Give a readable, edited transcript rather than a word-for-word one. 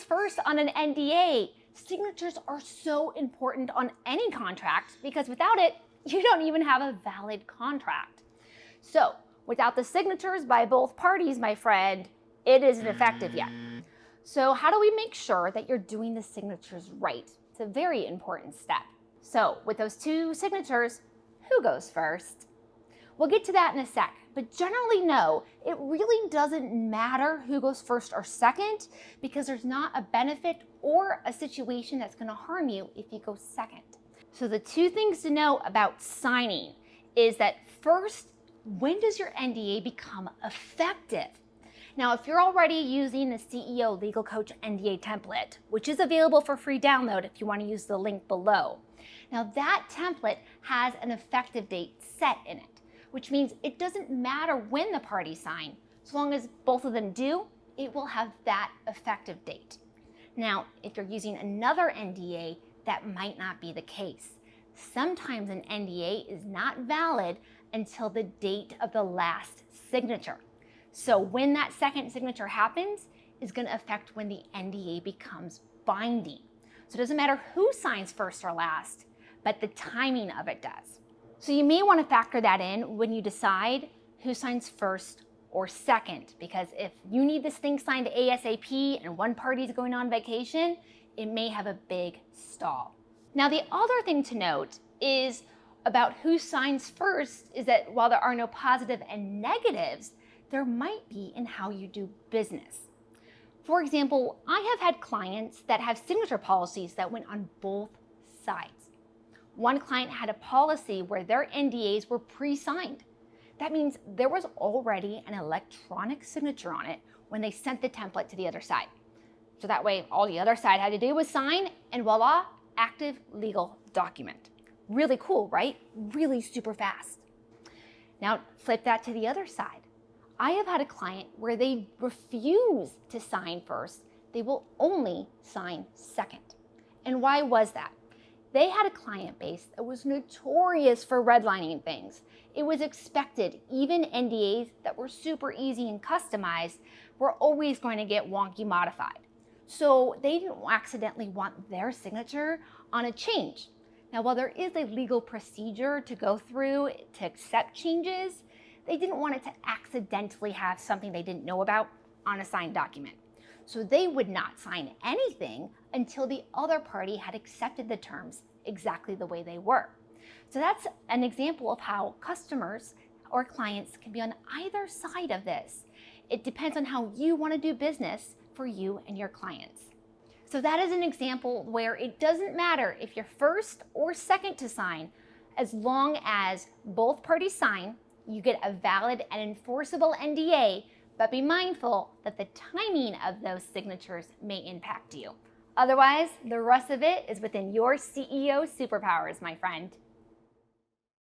first on an NDA? Signatures are so important on any contract because without it, you don't even have a valid contract. So without the signatures by both parties, my friend, it isn't effective yet. So how do we make sure that you're doing the signatures right? It's a very important step. So with those two signatures, who goes first? We'll get to that in a sec, but generally no, it really doesn't matter who goes first or second because there's not a benefit or a situation that's going to harm you if you go second. So the two things to know about signing is that first, when does your NDA become effective? Now, if you're already using the CEOLegalCoach NDA template, which is available for free download if you want to use the link below. Now that template has an effective date set in it, which means it doesn't matter when the parties sign. So long as both of them do, it will have that effective date. Now, if you're using another NDA, that might not be the case. Sometimes an NDA is not valid until the date of the last signature. So when that second signature happens is going to affect when the NDA becomes binding. So it doesn't matter who signs first or last, but the timing of it does. So you may want to factor that in when you decide who signs first or second, because if you need this thing signed ASAP and one party is going on vacation, it may have a big stall. Now, the other thing to note is about who signs first is that while there are no positive and negatives, there might be in how you do business. For example, I have had clients that have signature policies that went on both sides. One client had a policy where their NDAs were pre-signed. That means there was already an electronic signature on it when they sent the template to the other side. So that way, all the other side had to do was sign, and voila, active legal document. Really cool, right? Really super fast. Now, flip that to the other side. I have had a client where they refuse to sign first. They will only sign second. And why was that? They had a client base that was notorious for redlining things. It was expected, even NDAs that were super easy and customized were always going to get wonky modified. So they didn't accidentally want their signature on a change. Now, while there is a legal procedure to go through to accept changes, they didn't want it to accidentally have something they didn't know about on a signed document. So they would not sign anything until the other party had accepted the terms exactly the way they were. So that's an example of how customers or clients can be on either side of this. It depends on how you want to do business for you and your clients. So that is an example where it doesn't matter if you're first or second to sign, as long as both parties sign, you get a valid and enforceable NDA, but be mindful that the timing of those signatures may impact you. Otherwise, the rest of it is within your CEO superpowers, my friend.